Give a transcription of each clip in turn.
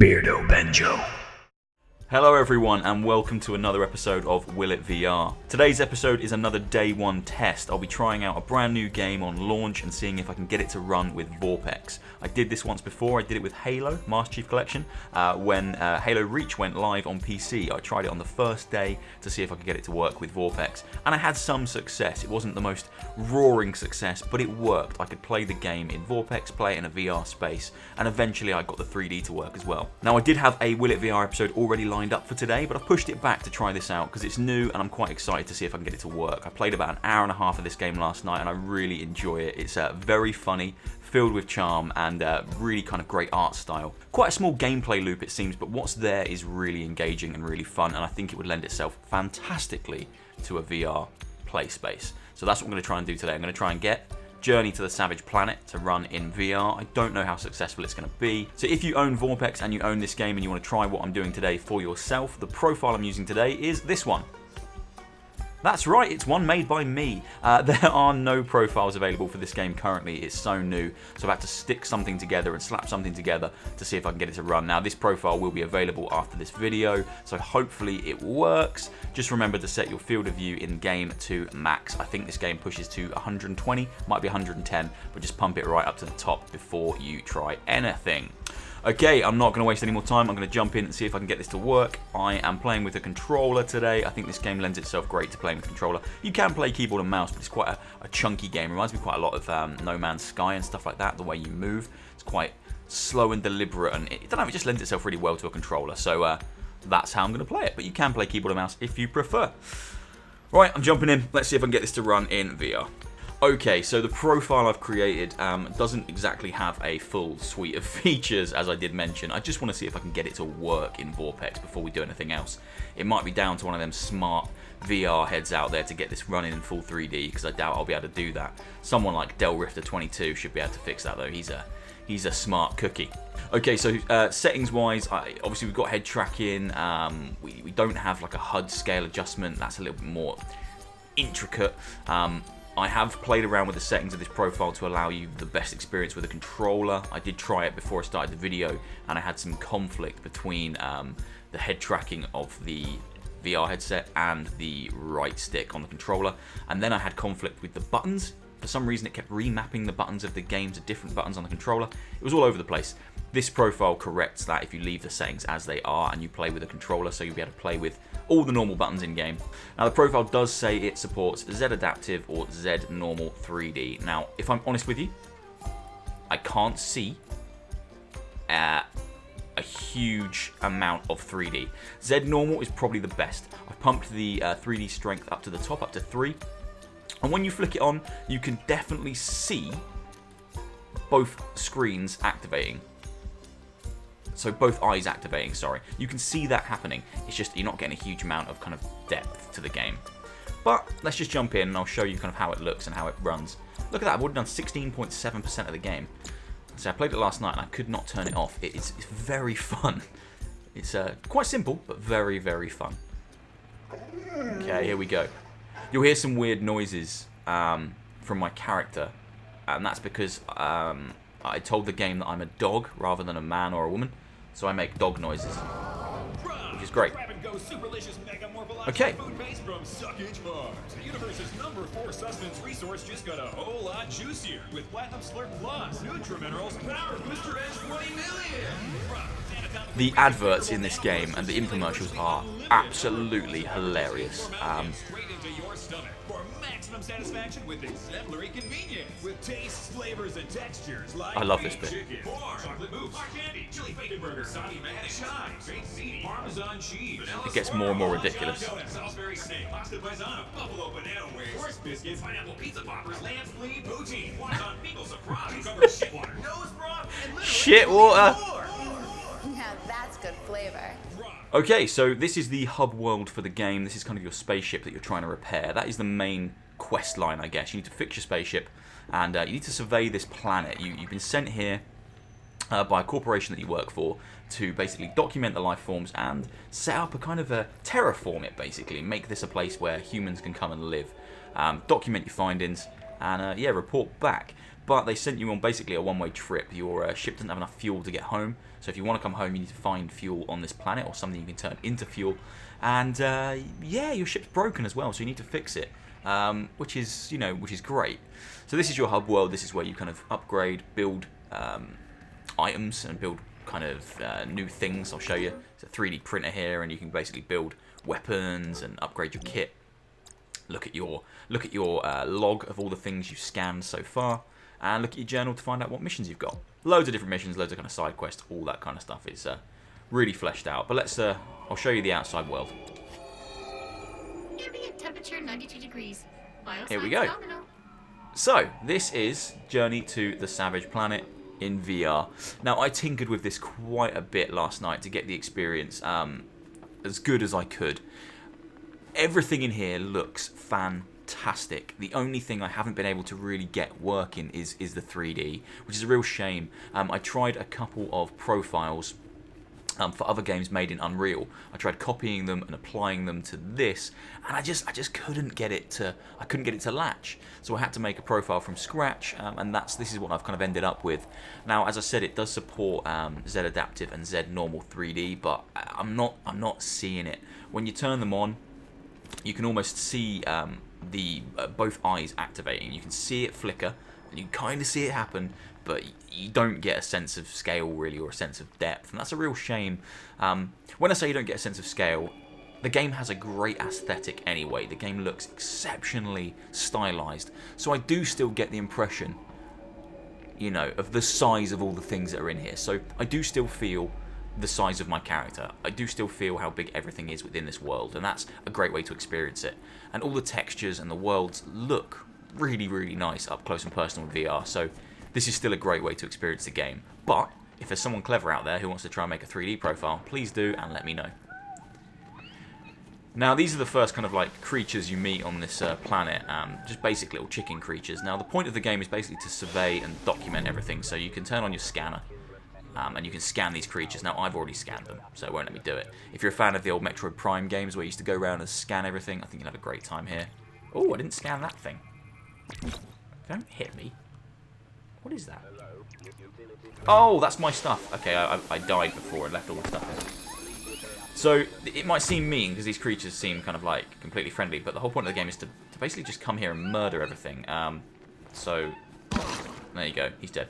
Beardo Benjo. Hello everyone and welcome to another episode of Will It VR. Today's episode is another day one test. I'll be trying out a brand new game on launch and seeing if I can get it to run with Vorpx. I did this once before. I did it with Halo, Master Chief Collection, when Halo Reach went live on PC. I tried it on the first day to see if I could get it to work with Vorpx, and I had some success. It wasn't the most roaring success, but it worked. I could play the game in Vorpx, play it in a VR space, and eventually I got the 3D to work as well. Now I did have a Will It VR episode already lined up for today, but I pushed it back to try this out because it's new and I'm quite excited to see if I can get it to work. I played about an hour and a half of this game last night and I really enjoy it. It's very funny, filled with charm, and really kind of great art style. Quite a small gameplay loop it seems, but what's there is really engaging and really fun, and I think it would lend itself fantastically to a VR play space. So that's what I'm going to try and do today. I'm going to try and get Journey to the Savage Planet to run in VR. I don't know how successful it's going to be. So if you own Vorpx and you own this game and you want to try what I'm doing today for yourself, the profile I'm using today is this one. That's right, it's one made by me. There are no profiles available for this game currently. It's so new, so I've had to stick something together and slap something together to see if I can get it to run. Now, this profile will be available after this video, so hopefully it works. Just remember to set your field of view in game to max. I think this game pushes to 120, might be 110, but just pump it right up to the top before you try anything. Okay, I'm not going to waste any more time. I'm going to jump in and see if I can get this to work. I am playing with a controller today. I think this game lends itself great to playing with a controller. You can play keyboard and mouse, but it's quite a chunky game. It reminds me quite a lot of No Man's Sky and stuff like that, the way you move. It's quite slow and deliberate, and it just lends itself really well to a controller. So that's how I'm going to play it. But you can play keyboard and mouse if you prefer. Right, I'm jumping in. Let's see if I can get this to run in VR. Okay, so the profile I've created doesn't exactly have a full suite of features, as I did mention. I just want to see if I can get it to work in Vorpx before we do anything else. It might be down to one of them smart VR heads out there to get this running in full 3D, because I doubt I'll be able to do that. Someone like Rifter22 should be able to fix that, though. He's a smart cookie. Okay, so settings-wise, obviously we've got head tracking. We don't have like a HUD scale adjustment. That's a little bit more intricate. I have played around with the settings of this profile to allow you the best experience with a controller. I did try it before I started the video, and I had some conflict between the head tracking of the VR headset and the right stick on the controller, and then I had conflict with the buttons. For some reason it kept remapping the buttons of the game to different buttons on the controller. It was all over the place. This profile corrects that if you leave the settings as they are and you play with a controller, so you'll be able to play with all the normal buttons in game. Now the profile does say it supports Z Adaptive or Z Normal 3D. Now if I'm honest with you, I can't see a huge amount of 3D. Z Normal is probably the best. I've pumped the 3D strength up to the top, up to 3. And when you flick it on, you can definitely see both screens activating. So both eyes activating, sorry. You can see that happening. It's just you're not getting a huge amount of kind of depth to the game. But let's just jump in and I'll show you kind of how it looks and how it runs. Look at that, I've already done 16.7% of the game. So I played it last night and I could not turn it off. It's very fun. It's quite simple, but very, very fun. Okay, here we go. You'll hear some weird noises from my character, and that's because I told the game that I'm a dog rather than a man or a woman, so I make dog noises, which is great. Okay. The universe's #4 sustenance resource just got a whole lot juicier with Platinum Slurp Plus, Nutriminerals, Power Booster Edge 20 million. The adverts in this game and the infomercials are absolutely hilarious. Straight into your stomach for maximum satisfaction with exemplary convenience. With tastes, flavors, and textures like I love this bit. chicken, corn, chocolate mousse, hot candy, chili bacon burger, Saudi mayonnaise, chives, baked ziti, Parmesan cheese, vanilla It gets more and more ridiculous. Salisbury steak, pasta paisano, buffalo banana wings, horse biscuits, pineapple pizza poppers, lamb spleen, poutine, wonton pickle surprise, cucumber shitwater, nose broth, and literally Shitwater. more. Now that's good flavor. Okay, so this is the hub world for the game. This is kind of your spaceship that you're trying to repair. That is the main quest line, I guess. You need to fix your spaceship, and you need to survey this planet. You've been sent here by a corporation that you work for to basically document the life forms and set up a kind of a terraform it, basically. Make this a place where humans can come and live. Document your findings, and yeah, report back. but they sent you on basically a one-way trip. Your ship doesn't have enough fuel to get home, so if you want to come home, you need to find fuel on this planet or something you can turn into fuel. And yeah, your ship's broken as well, so you need to fix it, which is great. So this is your hub world. This is where you kind of upgrade, build items, and build kind of new things. I'll show you. It's a 3D printer here, and you can basically build weapons and upgrade your kit. Look at your log of all the things you've scanned so far, and look at your journal to find out what missions you've got. Loads of different missions, loads of kind of side quests, all that kind of stuff. It's really fleshed out. But let's I'll show you the outside world. Ambient temperature 92 degrees. Here we go. So this is Journey to the Savage Planet in VR. Now I tinkered with this quite a bit last night to get the experience as good as I could. Everything in here looks fantastic. The only thing I haven't been able to really get working is the 3D, which is a real shame. I tried a couple of profiles for other games made in Unreal. I tried copying them and applying them to this, and I just couldn't get it to latch. So I had to make a profile from scratch, and this is what I've kind of ended up with. Now, as I said, it does support Z Adaptive and Z Normal 3D, but I'm not seeing it. When you turn them on, you can almost see both eyes activating. You can see it flicker, and you can kind of see it happen, but you don't get a sense of scale really, or a sense of depth, and that's a real shame. When I say you don't get a sense of scale, the game has a great aesthetic anyway. The game looks exceptionally stylized, so I do still get the impression, of the size of all the things that are in here. So I do still feel the size of my character. I do still feel how big everything is within this world, and that's a great way to experience it. And all the textures and the worlds look really, really nice up close and personal with VR, so this is still a great way to experience the game. But if there's someone clever out there who wants to try and make a 3D profile, please do, and let me know. Now, these are the first kind of like creatures you meet on this planet, just basic little chicken creatures. Now, the point of the game is basically to survey and document everything, so you can turn on your scanner, and you can scan these creatures. Now, I've already scanned them, so it won't let me do it. If you're a fan of the old Metroid Prime games where you used to go around and scan everything, I think you'll have a great time here. Oh, I didn't scan that thing. Don't hit me. What is that? Oh, that's my stuff. Okay, I died before and left all the stuff in. So, it might seem mean, because these creatures seem kind of like completely friendly, but the whole point of the game is to basically just come here and murder everything. So, there you go, he's dead.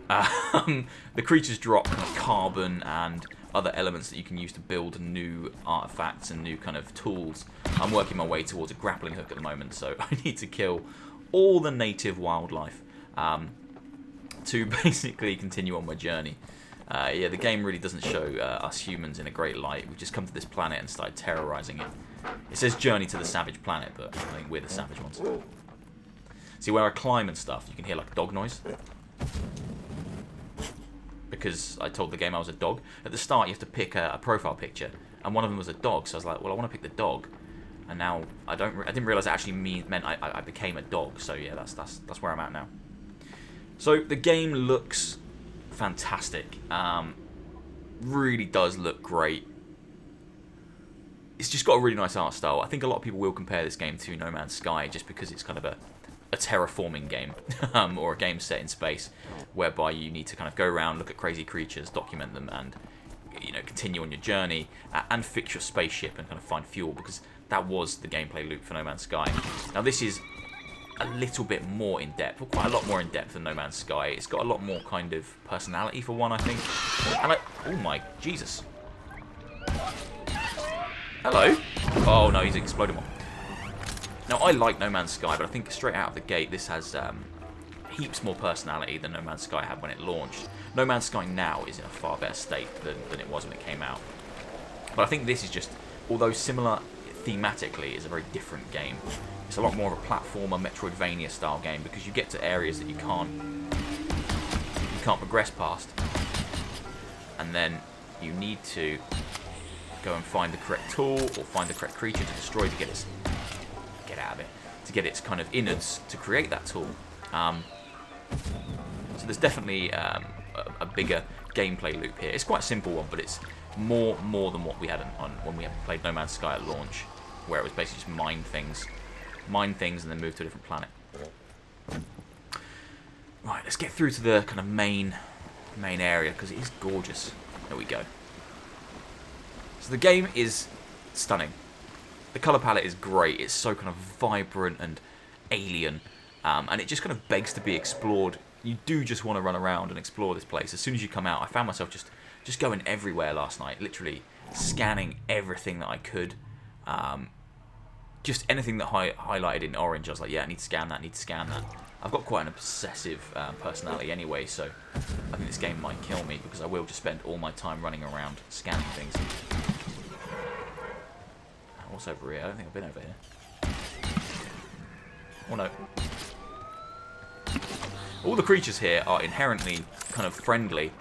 The creatures drop kind of carbon and other elements that you can use to build new artifacts and new kind of tools. I'm working my way towards a grappling hook at the moment, so I need to kill all the native wildlife to basically continue on my journey. Yeah, the game really doesn't show us humans in a great light. We've just come to this planet and started terrorizing it. It says Journey to the Savage Planet, but I think we're the savage ones. See, where I climb and stuff, you can hear like dog noise. Because I told the game I was a dog. At the start, you have to pick a profile picture, and one of them was a dog. So I was like, well, I want to pick the dog, and now I didn't realize it actually meant I became a dog. So yeah, that's where I'm at now. So the game looks fantastic. Really does look great. It's just got a really nice art style. I think a lot of people will compare this game to No Man's Sky just because it's kind of a terraforming game or a game set in space whereby you need to kind of go around, look at crazy creatures, document them, and continue on your journey and fix your spaceship and kind of find fuel, because that was the gameplay loop for No Man's Sky. Now this is a little bit more in depth, or quite a lot more in depth than No Man's Sky. It's got a lot more kind of personality for one, I think. And oh my Jesus! Hello. Oh no, he's exploding one. Now, I like No Man's Sky, but I think straight out of the gate, this has heaps more personality than No Man's Sky had when it launched. No Man's Sky now is in a far better state than it was when it came out. But I think this is just, although similar thematically, is a very different game. It's a lot more of a platformer, Metroidvania style game, because you get to areas that you can't progress past. And then you need to go and find the correct tool, or find the correct creature to destroy to get its kind of innards to create that tool. So there's definitely a bigger gameplay loop here. It's quite a simple one, but it's more than what we had when we played No Man's Sky at launch, where it was basically just mine things and then move to a different planet. let's get through to the kind of main area, because it is gorgeous. There we go. So the game is stunning. The colour palette is great. It's so kind of vibrant and alien, and it just kind of begs to be explored. You do just want to run around and explore this place. As soon as you come out, I found myself just going everywhere last night, literally scanning everything that I could. Just anything that highlighted in orange, I was like, yeah, I need to scan that, I need to scan that. I've got quite an obsessive personality anyway, so I think this game might kill me, because I will just spend all my time running around scanning things. What's over here? I don't think I've been over here. Oh no. All the creatures here are inherently kind of friendly.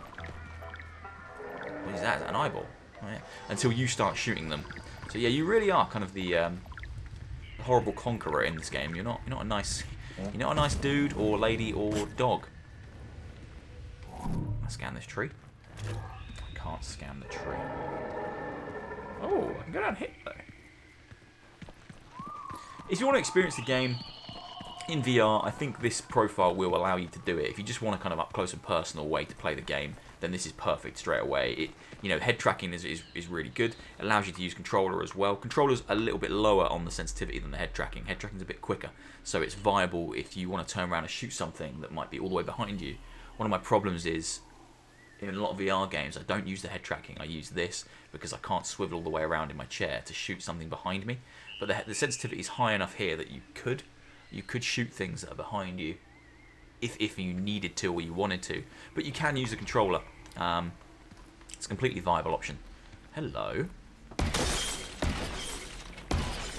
What is that? Is that an eyeball? Oh, yeah. Until you start shooting them. So yeah, you really are kind of the horrible conqueror in this game. You're not a nice dude or lady or dog. I scan this tree. I can't scan the tree. Oh, I can go down here though. If you want to experience the game in VR, I think this profile will allow you to do it. If you just want a kind of up close and personal way to play the game, then this is perfect straight away. Head tracking is really good. It allows you to use controller as well. Controller's a little bit lower on the sensitivity than the head tracking. Head tracking's a bit quicker, so it's viable if you want to turn around and shoot something that might be all the way behind you. One of my problems is, in a lot of VR games, I don't use the head tracking. I use this because I can't swivel all the way around in my chair to shoot something behind me. But the sensitivity is high enough here that you could shoot things that are behind you if you needed to or you wanted to. But you can use a controller. It's a completely viable option. Hello.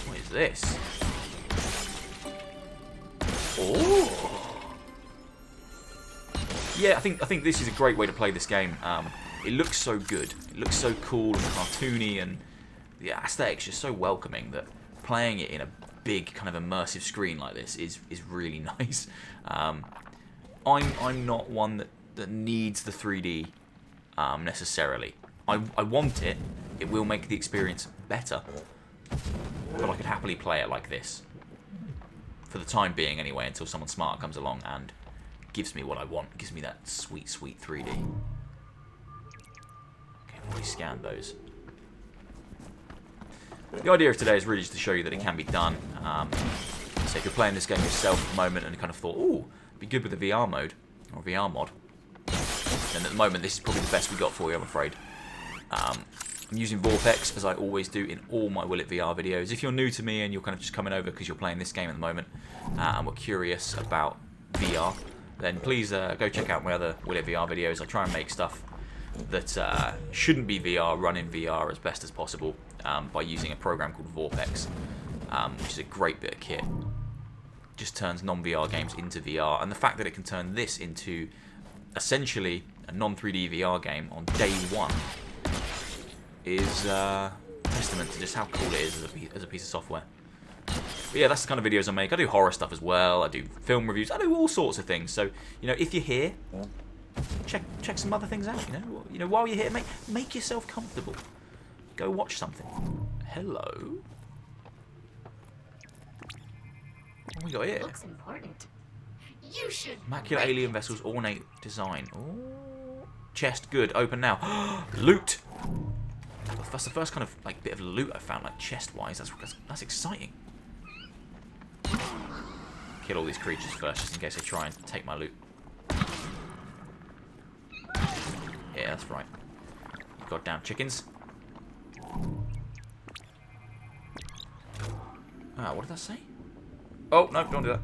What is this? Oh. Yeah, I think this is a great way to play this game. It looks so good. It looks so cool and cartoony, and the aesthetic's just so welcoming that playing it in a big kind of immersive screen like this is really nice. I'm not one that needs the 3D necessarily. I want it. It will make the experience better, but I could happily play it like this for the time being anyway, until someone smart comes along and gives me what I want. Gives me that sweet 3D. Okay, I've already scanned those. The idea of today is really just to show you that it can be done. So if you're playing this game yourself at the moment and kind of thought, ooh, it'd be good with a VR mode, or a VR mod, then at the moment this is probably the best we got for you, I'm afraid. I'm using Vorpx, as I always do in all my Will It VR videos. If you're new to me and you're kind of just coming over because you're playing this game at the moment, and we're curious about VR, then please go check out my other Will It VR videos. I try and make stuff that shouldn't be VR run in VR as best as possible by using a program called Vorpx, which is a great bit of kit. Just turns non-VR games into VR, and the fact that it can turn this into essentially a non-3D VR game on day one is testament to just how cool it is as a piece of software. But yeah, that's the kind of videos I make. I do horror stuff as well. I do film reviews. I do all sorts of things. So if you're here, check some other things out. While you're here, make yourself comfortable. Go watch something. Hello. What have we got here? Looks important. You should. Immaculate alien vessels, ornate design. Ooh. Chest, good. Open now. Loot. That's the first kind of bit of loot I found, chest-wise. That's exciting. Kill all these creatures first, just in case they try and take my loot. Yeah, that's right. Goddamn chickens. What did I say? Oh, no, don't do that.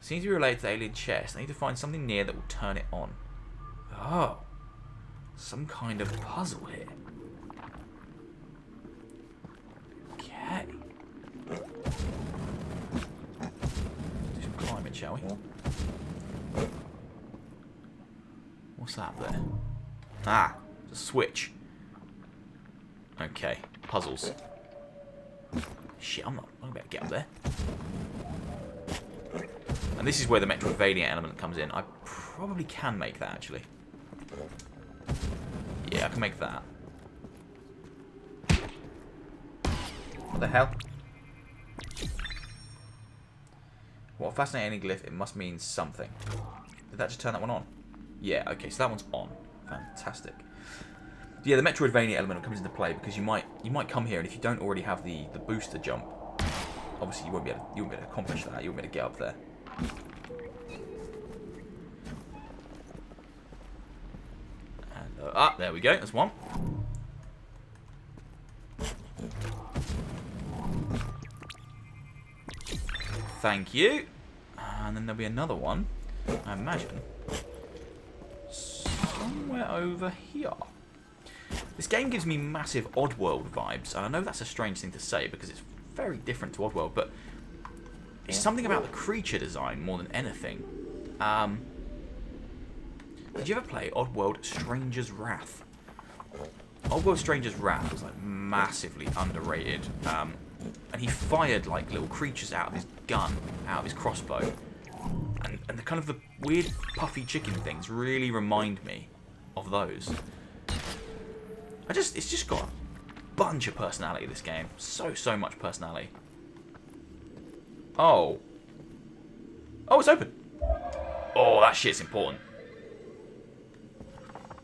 Seems to be related to the alien chest. I need to find something near that will turn it on. Oh. Some kind of puzzle here. Okay. Do some climbing, shall we? What's that up there? Ah, it's a switch. Okay, puzzles. Shit, I'm gonna get up there. And this is where the Metroidvania element comes in. I probably can make that, actually. Yeah, I can make that. What the hell? What a fascinating glyph. It must mean something. Did that just turn that one on? Yeah, okay, so that one's on. Fantastic. Yeah, the Metroidvania element comes into play because you might come here, and if you don't already have the booster jump, obviously you won't be able to accomplish that. You won't be able to get up there. And there we go. That's one. Thank you. And then there'll be another one, I imagine, somewhere over here. This game gives me massive Oddworld vibes, and I know that's a strange thing to say because it's very different to Oddworld, but it's something about the creature design more than anything. Did you ever play Oddworld Stranger's Wrath? Oddworld Stranger's Wrath was like massively underrated, and he fired like little creatures out of his gun, out of his crossbow, and the kind of the weird puffy chicken things really remind me of those. It's just got a bunch of personality, this game. So much personality. Oh, it's open. Oh, that shit's important.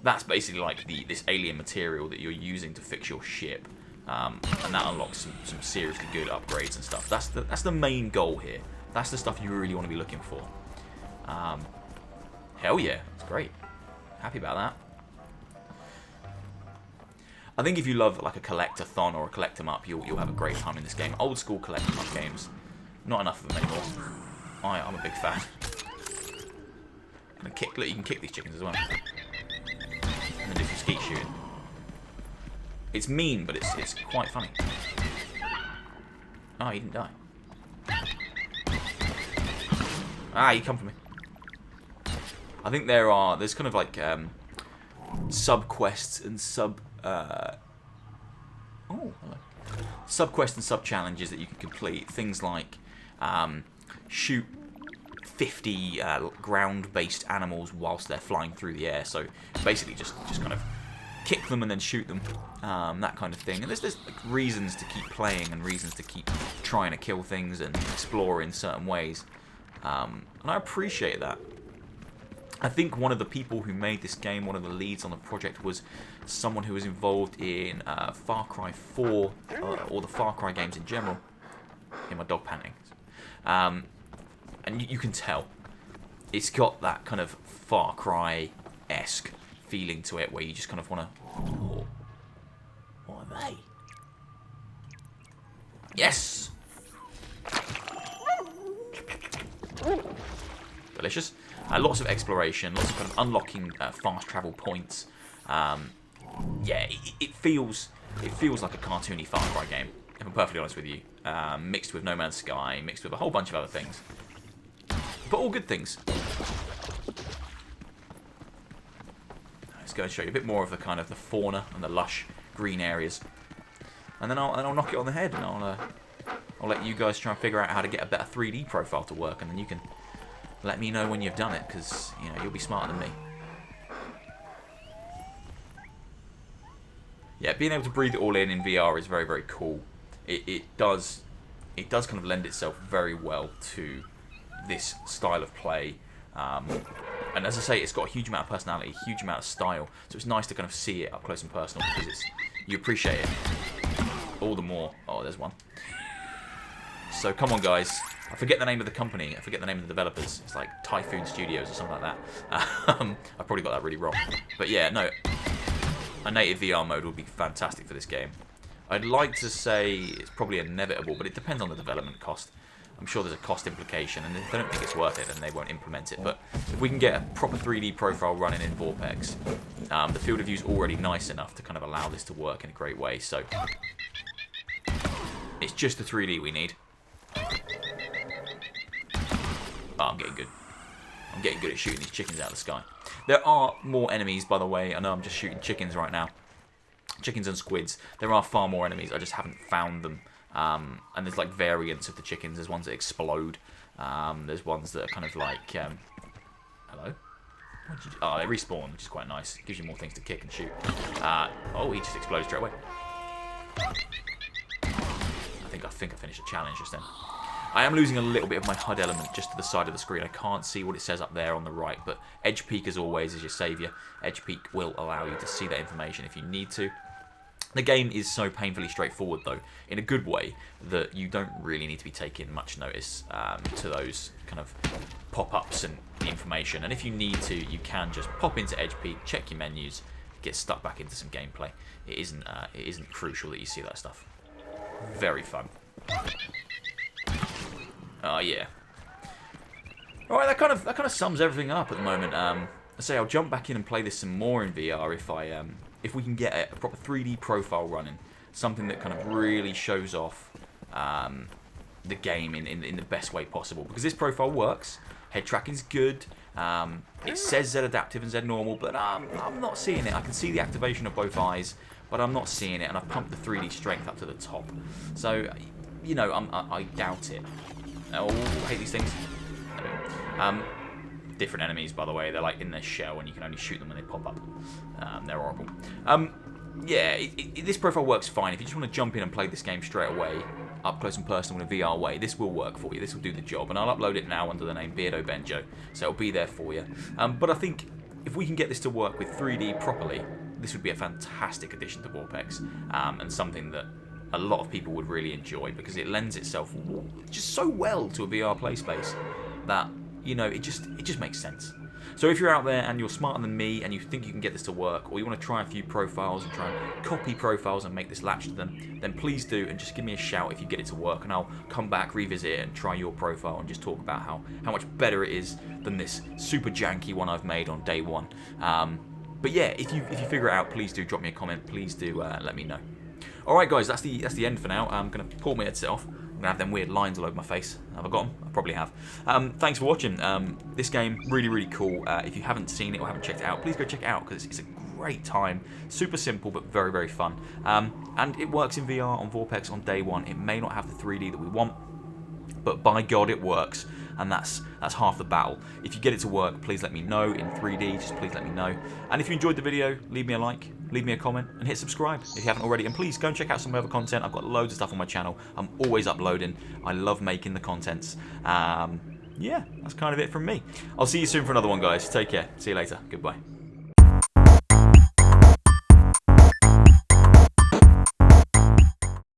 That's basically like this alien material that you're using to fix your ship, and that unlocks some seriously good upgrades and stuff. That's the main goal here. That's the stuff you really want to be looking for. Hell yeah, it's great. Happy about that. I think if you love like a collectathon or a collect 'em up, you'll have a great time in this game. Old school collect 'em up games, not enough of them anymore. I'm a big fan. Look, you can kick these chickens as well, and then do some skeet shooting. It's mean, but it's quite funny. Oh, he didn't die. You come for me. I think there's kind of like sub-quests and sub-quests and sub-challenges that you can complete. Things like shoot 50 ground-based animals whilst they're flying through the air. So basically just kind of kick them and then shoot them, that kind of thing. And there's like reasons to keep playing and reasons to keep trying to kill things and explore in certain ways. And I appreciate that. I think one of the people who made this game, one of the leads on the project, was someone who was involved in Far Cry 4, or the Far Cry games in general. Hear my dog panting. And you can tell. It's got that kind of Far Cry-esque feeling to it, where you just kind of want to... Oh, what are they? Yes! Delicious. Lots of exploration, lots of kind of unlocking fast travel points. Yeah, it feels like a cartoony Far Cry game, if I'm perfectly honest with you. Mixed with No Man's Sky, mixed with a whole bunch of other things. But all good things. Let's go and show you a bit more of the kind of the fauna and the lush green areas. And then I'll knock it on the head, and I'll let you guys try and figure out how to get a better 3D profile to work, and then you can let me know when you've done it, because you'll be smarter than me. Yeah, being able to breathe it all in VR is very, very cool. It does kind of lend itself very well to this style of play. And as I say, it's got a huge amount of personality, a huge amount of style. So it's nice to kind of see it up close and personal, because you appreciate it all the more. Oh, there's one. So come on, guys. I forget the name of the company. I forget the name of the developers. It's like Typhoon Studios or something like that. I probably got that really wrong. But yeah, no. A native VR mode would be fantastic for this game. I'd like to say it's probably inevitable, but it depends on the development cost. I'm sure there's a cost implication, and if they don't think it's worth it, then they won't implement it. But if we can get a proper 3D profile running in Vorpx, the field of view is already nice enough to kind of allow this to work in a great way. So it's just the 3D we need. Oh, I'm getting good. I'm getting good at shooting these chickens out of the sky. There are more enemies, by the way. I know I'm just shooting chickens right now. Chickens and squids. There are far more enemies. I just haven't found them. And there's like variants of the chickens. There's ones that explode. There's ones that are kind of like... hello? Oh, they respawn, which is quite nice. Gives you more things to kick and shoot. Oh, he just exploded straight away. I think I finished a challenge just then. I am losing a little bit of my HUD element just to the side of the screen. I can't see what it says up there on the right, but Edge Peek, as always, is your saviour. Edge Peek will allow you to see that information if you need to. The game is so painfully straightforward, though, in a good way, that you don't really need to be taking much notice to those kind of pop-ups and information. And if you need to, you can just pop into Edge Peek, check your menus, get stuck back into some gameplay. It isn't crucial that you see that stuff. Very fun. Oh yeah. All right, that kind of sums everything up at the moment. I say I'll jump back in and play this some more in VR if we can get a proper 3D profile running, something that kind of really shows off the game in the best way possible. Because this profile works, head tracking's good. It says Z adaptive and Z normal, but I'm not seeing it. I can see the activation of both eyes, but I'm not seeing it, and I've pumped the 3D strength up to the top. So, you know, I doubt it. Oh, I hate these things. Different enemies, by the way. They're like in their shell, and you can only shoot them when they pop up. They're horrible. Yeah, this profile works fine. If you just want to jump in and play this game straight away, up close and personal in a VR way, this will work for you. This will do the job. And I'll upload it now under the name Beardo Benjo, so it'll be there for you. But I think if we can get this to work with 3D properly, this would be a fantastic addition to Vorpx, and something that a lot of people would really enjoy, because it lends itself just so well to a VR play space that, you know, it just makes sense. So if you're out there and you're smarter than me and you think you can get this to work, or you want to try a few profiles and try and copy profiles and make this latch to them, then please do, and just give me a shout if you get it to work, and I'll come back, revisit it, and try your profile and just talk about how much better it is than this super janky one I've made on day one. But yeah, if you figure it out, please do drop me a comment. Please do let me know. Alright guys, that's the end for now. I'm going to pull my headset off. I'm going to have them weird lines all over my face. Have I got them? I probably have. Thanks for watching. This game, really, really cool. If you haven't seen it or haven't checked it out, please go check it out, because it's a great time. Super simple, but very, very fun. And it works in VR on Vorpx on day one. It may not have the 3D that we want, but by God, it works. And that's half the battle. If you get it to work, please let me know in 3D. Just please let me know. And if you enjoyed the video, leave me a like, leave me a comment, and hit subscribe if you haven't already. And please go and check out some of my other content. I've got loads of stuff on my channel. I'm always uploading. I love making the contents. Yeah, that's kind of it from me. I'll see you soon for another one, guys. Take care. See you later. Goodbye.